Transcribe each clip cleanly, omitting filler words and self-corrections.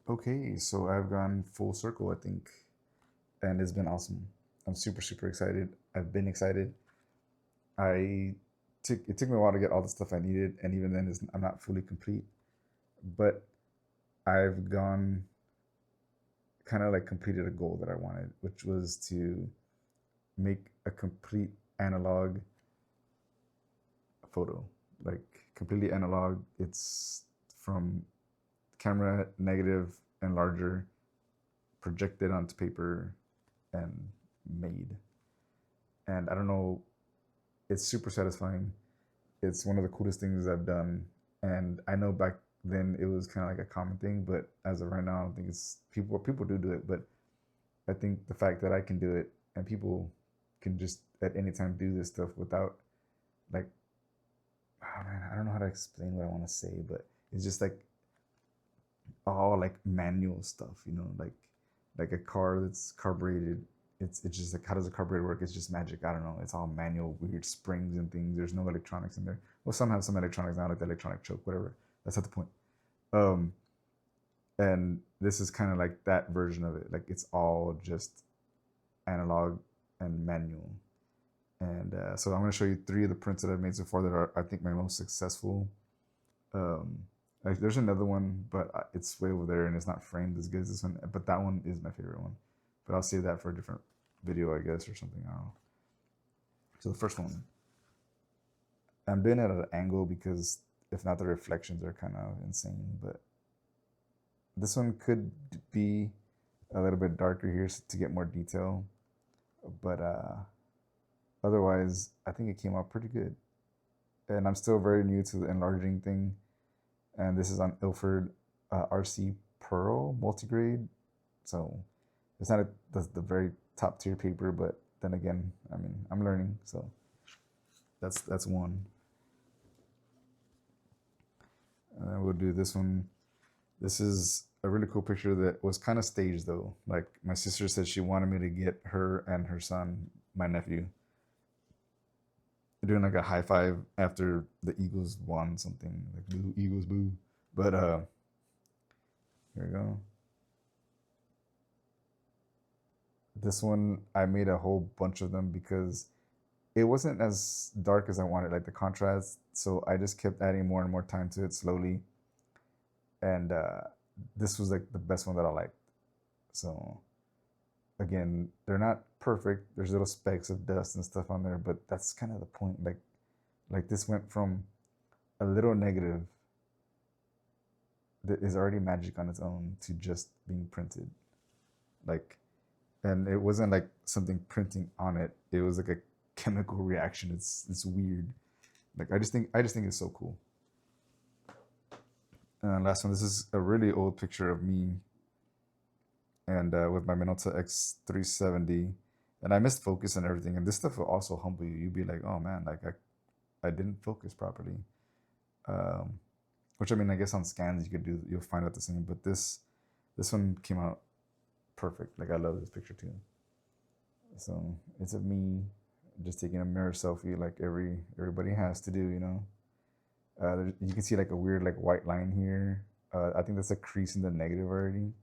Okay, so I've gone full circle, I think, and it's been awesome. I'm super, super excited. I've been excited. I it took me a while to get all the stuff I needed, and even then, I'm not fully complete. But I've gone kind of like completed a goal that I wanted, which was to make a complete analog photo, like completely analog. It's from camera, negative, and larger, projected onto paper, and made. And I don't know, it's super satisfying. It's one of the coolest things I've done. And I know back then it was kind of like a common thing, but as of right now, I don't think it's people do it. But I think the fact that I can do it and people can just at any time do this stuff without like, oh man, I don't know how to explain what I want to say, but it's just like all like manual stuff, like a car that's carbureted. It's just like, how does a carburetor work? It's just magic. I don't know. It's all manual, weird springs and things. There's no electronics in there. Well, some have some electronics now, like the electronic choke, whatever. That's not the point. Um, and this is kind of like that version of it. Like it's all just analog and manual. And so I'm going to show you three of the prints that I've made so far that are, I think, my most successful. Um, like there's another one, but it's way over there and it's not framed as good as this one. But that one is my favorite one. But I'll save that for a different video, I guess, or something. I don't know. So the first one, I'm doing it at an angle because if not, the reflections are kind of insane. But this one could be a little bit darker here to get more detail. But otherwise, I think it came out pretty good. And I'm still very new to the enlarging thing. And this is on Ilford RC Pearl multigrade. So it's not the very top tier paper, but then again, I mean, I'm learning. So that's one. And then we'll do this one. This is a really cool picture that was kind of staged though. Like my sister said she wanted me to get her and her son, my nephew, doing like a high five after the Eagles won something. Like boo, Eagles boo. But here we go. This one I made a whole bunch of them because it wasn't as dark as I wanted, like the contrast. So I just kept adding more and more time to it slowly. And this was like the best one that I liked. So again, they're not perfect. There's little specks of dust and stuff on there, but that's kind of the point. Like this went from a little negative that is already magic on its own to just being printed. Like, and it wasn't like something printing on it. It was like a chemical reaction. It's weird. Like I just think it's so cool. And last one, this is a really old picture of me and with my Minolta X370, and I missed focus and everything. And this stuff will also humble you. You'd be like, oh man, like I didn't focus properly. Um, which I mean, I guess on scans you'll find out the same. But this one came out perfect. Like I love this picture too. So it's of me just taking a mirror selfie, like everybody has to do. You can see like a weird like white line here. I think that's a crease in the negative already.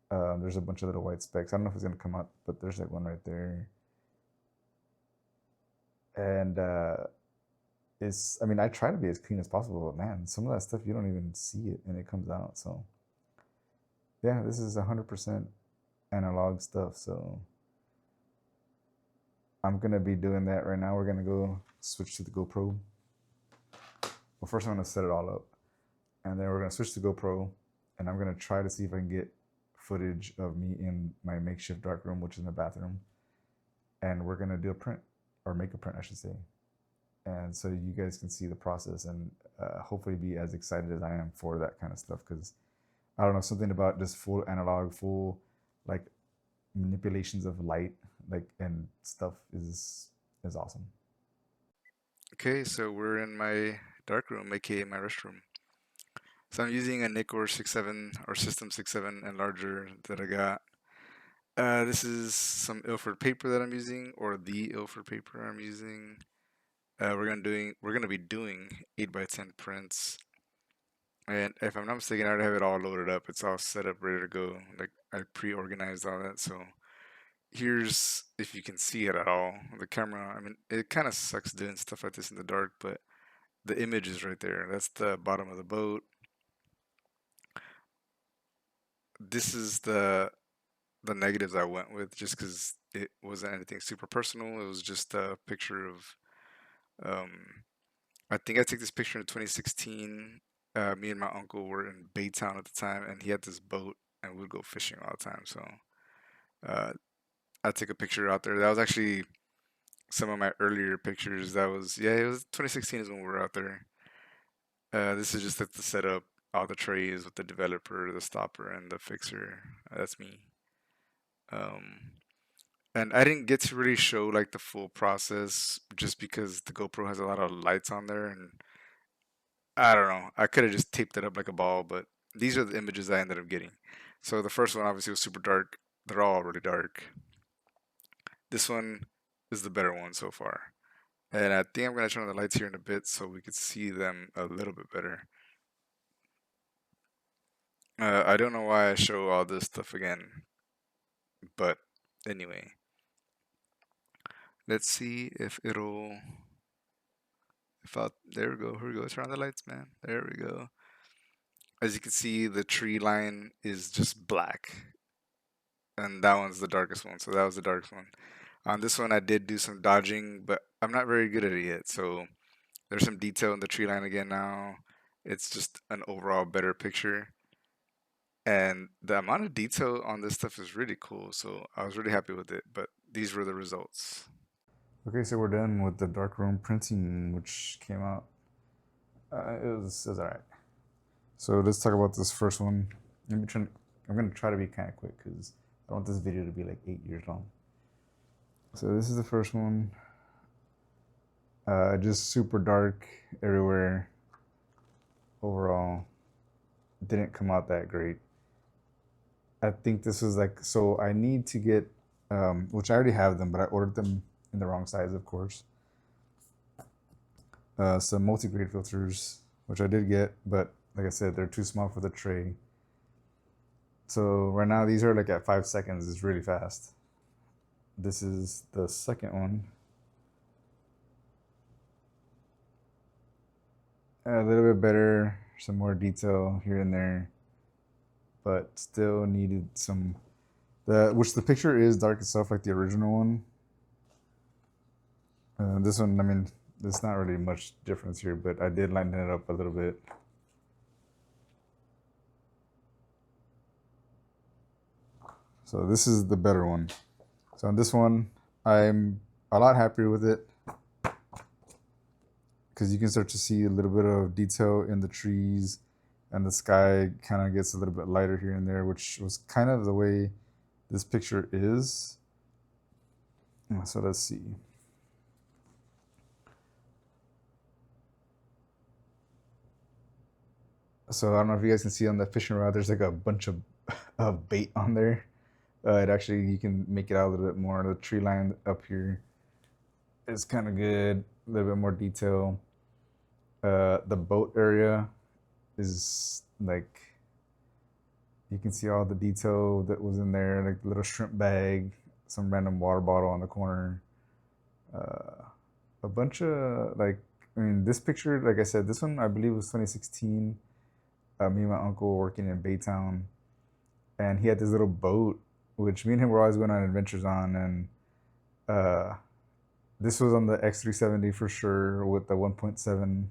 There's a bunch of little white specks. I don't know if it's gonna come up, but there's like one right there. And I mean, I try to be as clean as possible, but man, some of that stuff you don't even see it and it comes out. So yeah, this is 100% analog stuff. So I'm gonna be doing that right now. We're gonna go switch to the GoPro. Well, first I'm gonna set it all up, and then we're gonna switch to GoPro, and I'm gonna try to see if I can get footage of me in my makeshift darkroom, which is in the bathroom, and we're gonna do a print, or make a print, I should say, and so you guys can see the process and hopefully be as excited as I am for that kind of stuff. Because I don't know, something about just full analog, full like manipulations of light, like and stuff is awesome. Okay, so we're in my darkroom, aka my restroom. So I'm using a Nikkor 6.7 or System 6.7 enlarger that I got. This is some Ilford paper that I'm using, or the Ilford paper I'm using. We're gonna be doing 8x10 prints. And if I'm not mistaken, I already have it all loaded up. It's all set up, ready to go. Like I pre-organized all that. So here's, if you can see it at all, the camera. I mean, it kind of sucks doing stuff like this in the dark, but the image is right there. That's the bottom of the boat. This is the negatives I went with, just because it wasn't anything super personal. It was just a picture of. Um, I think I took this picture in 2016. Me and my uncle were in Baytown at the time, and he had this boat, and we would go fishing all the time. So uh, I took a picture out there. That was actually some of my earlier pictures. That was, yeah, it was 2016 is when we were out there. This is just like the setup, all the trays with the developer, the stopper, and the fixer. That's me. Um, and I didn't get to really show like the full process just because the GoPro has a lot of lights on there, and I don't know. I could have just taped it up like a ball, but these are the images I ended up getting. So the first one obviously was super dark. They're all really dark. This one is the better one so far. And I think I'm gonna turn on the lights here in a bit so we could see them a little bit better. I don't know why I show all this stuff again, but anyway, let's see if it'll. If I, there we go. Here we go. Turn on the lights, man. There we go. As you can see, the tree line is just black, and that one's the darkest one. So that was the darkest one. On this one, I did do some dodging, but I'm not very good at it yet. So there's some detail in the tree line again now. It's just an overall better picture. And the amount of detail on this stuff is really cool. So I was really happy with it. But these were the results. Okay, so we're done with the darkroom printing, which came out. It was alright. So let's talk about this first one. I'm gonna try to be kind of quick because I want this video to be like 8 years long. So this is the first one. Just super dark everywhere. Overall, didn't come out that great. I think this was like, so I need to get, which I already have them, but I ordered them in the wrong size, of course. Some multi-grade filters, which I did get, but like I said, they're too small for the tray. So right now these are like at 5 seconds. It's really fast. This is the second one. A little bit better, some more detail here and there, but still needed some. Which the picture is dark itself, like the original one. This one, I mean, there's not really much difference here, but I did lighten it up a little bit. So this is the better one. So on this one, I'm a lot happier with it because you can start to see a little bit of detail in the trees, and the sky kind of gets a little bit lighter here and there, which was kind of the way this picture is. So let's see. So I don't know if you guys can see on the fishing rod, there's like a bunch of bait on there. It actually, you can make it out a little bit more. The tree line up here is kind of good, a little bit more detail. The boat area is like, you can see all the detail that was in there, like the little shrimp bag, some random water bottle on the corner, uh, a bunch of like, I mean, this picture, like I said, this one I believe was 2016. Me and my uncle were working in Baytown, and he had this little boat, which me and him were always going on adventures on, and uh, this was on the X370 for sure with the 1.7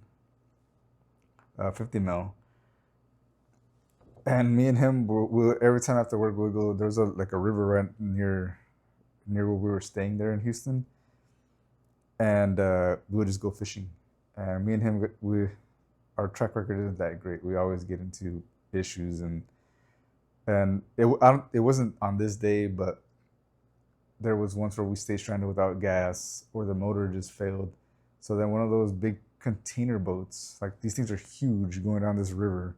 50 mil. And me and him, every time after work, we'd go. There's a like a river right near where we were staying there in Houston, and we would just go fishing. And me and him, our track record isn't that great. We always get into issues, and it wasn't on this day, but there was once where we stayed stranded without gas, or the motor just failed. So then one of those big container boats, like these things are huge, going down this river.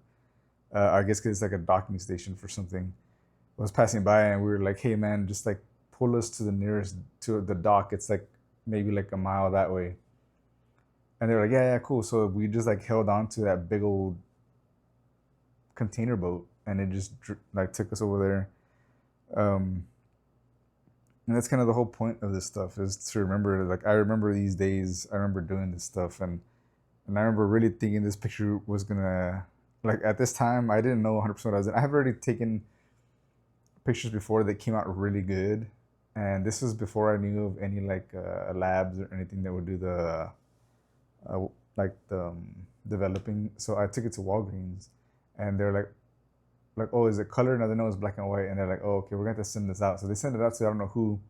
I guess because it's like a docking station for something. Was passing by, and we were like, "Hey man, just like pull us to the nearest to the dock. It's like maybe like a mile that way." And they were like, "Yeah, yeah, cool." So we just like held on to that big old container boat, and it just like took us over there. And that's kind of the whole point of this stuff, is to remember. Like, I remember these days. I remember doing this stuff, and I remember really thinking this picture was gonna, like, at this time I didn't know 100% what I was in. I have already taken pictures before that came out really good, and this was before I knew of any like labs or anything that would do the uh, like the developing. So I took it to Walgreens, and they're like, oh, is it color? And I know it's black and white, and they're like, oh, okay, we're going to send this out. So they sent it out to I don't know who,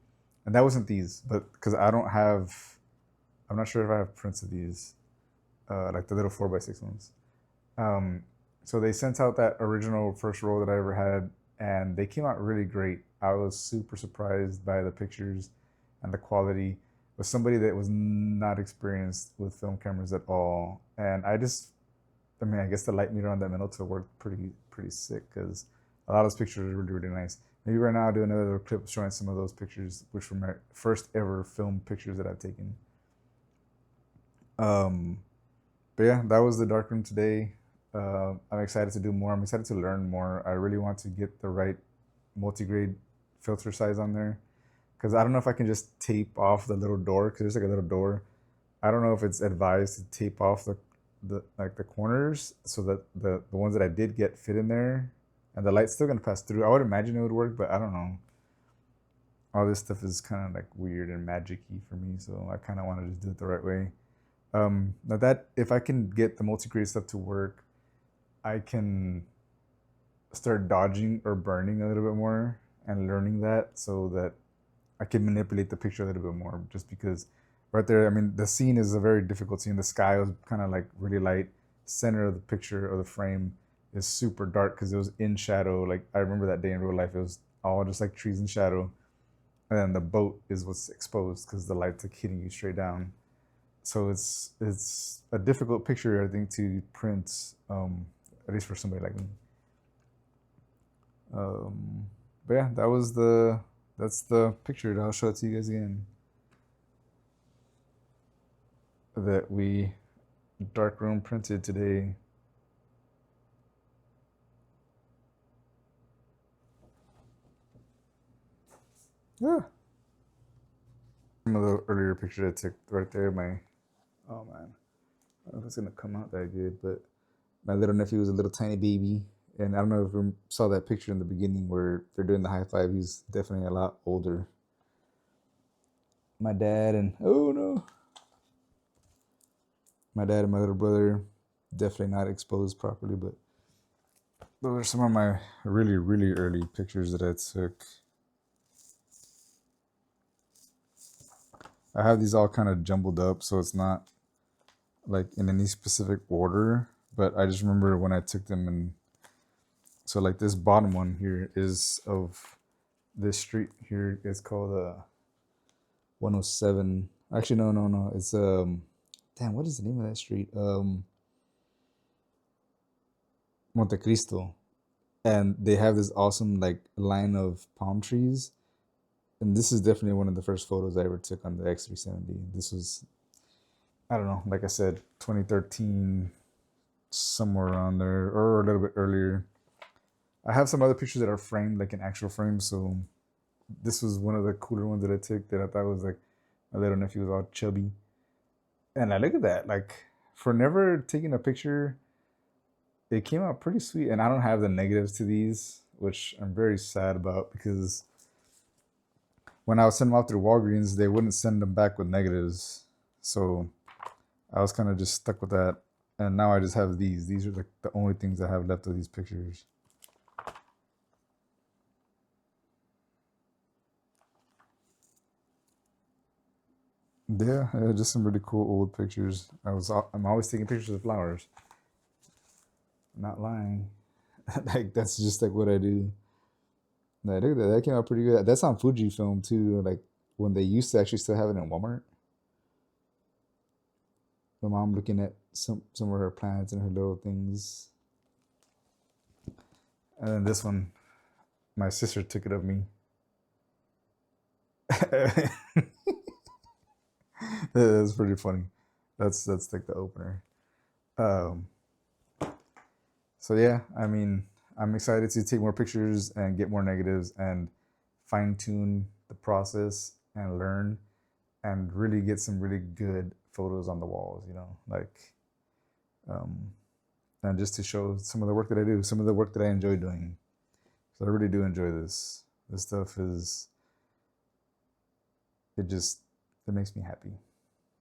and that wasn't these, but because I don't have, I'm not sure if I have prints of these, like the little 4x6 ones. Um, so they sent out that original first roll that I ever had, and they came out really great. I was super surprised by the pictures and the quality. With somebody that was not experienced with film cameras at all, and I mean, I guess the light meter on that Minolta worked pretty sick, because a lot of those pictures are really nice. Maybe right now I'll do another little clip showing some of those pictures, which were my first ever film pictures that I've taken. Um, but yeah, that was the darkroom today. I'm excited to do more. I'm excited to learn more. I really want to get the right multigrade filter size on there, because I don't know if I can just tape off the little door, because there's like a little door. I don't know if it's advised to tape off the like the corners, so that the ones that I did get fit in there, and the light's still gonna pass through. I would imagine it would work, but I don't know. All this stuff is kind of like weird and magic-y for me, so I kind of want to just do it the right way. Now that if I can get the multi-grade stuff to work, I can start dodging or burning a little bit more and learning that, so that I can manipulate the picture a little bit more. Just because right there, I mean, the scene is a very difficult scene. The sky was kind of like really light. Center of the picture or the frame is super dark because it was in shadow. Like, I remember that day in real life, it was all just like trees and shadow. And then the boat is what's exposed because the light's like hitting you straight down. So it's a difficult picture, I think, to print, at least for somebody like me. But yeah, that's the picture. I'll show it to you guys again. That we darkroom printed today. Yeah. Some of the earlier pictures I took right there, oh man, I don't know if it's gonna come out that good, but my little nephew was a little tiny baby, and I don't know if you saw that picture in the beginning where they're doing the high five. He's definitely a lot older. My dad and oh no, my dad and my little brother definitely not exposed properly, but those are some of my really early pictures that I took. I have these all kind of jumbled up, so it's not like in any specific order, but I just remember when I took them. And so like this bottom one here is of this street here. It's called 107. Actually, no. It's damn, what is the name of that street? Montecristo. And they have this awesome like line of palm trees. And this is definitely one of the first photos I ever took on the X370. This was, I don't know, like I said, 2013, somewhere around there, or a little bit earlier. I have some other pictures that are framed, like in actual frames. So this was one of the cooler ones that I took that I thought was like, my little nephew was all chubby. And I look at that, like, for never taking a picture, it came out pretty sweet. And I don't have the negatives to these, which I'm very sad about, because when I would send them out through Walgreens, they wouldn't send them back with negatives. So I was kind of just stuck with that. And now I just have these. These are like the only things I have left of these pictures. Yeah, just some really cool old pictures. I'm always taking pictures of flowers. I'm not lying. Like, that's just like what I do. Like, look at that. That came out pretty good. That's on Fujifilm too. Like, when they used to actually still have it in Walmart. My mom looking at some of her plants and her little things. And then this one, my sister took it of me. That's pretty funny. That's like the opener. Um, So yeah, I mean, I'm excited to take more pictures and get more negatives and fine tune the process and learn and really get some really good photos on the walls, you know, like, um, and just to show some of the work that I do, some of the work that I enjoy doing. So I really do enjoy this. This stuff is, it just, it makes me happy.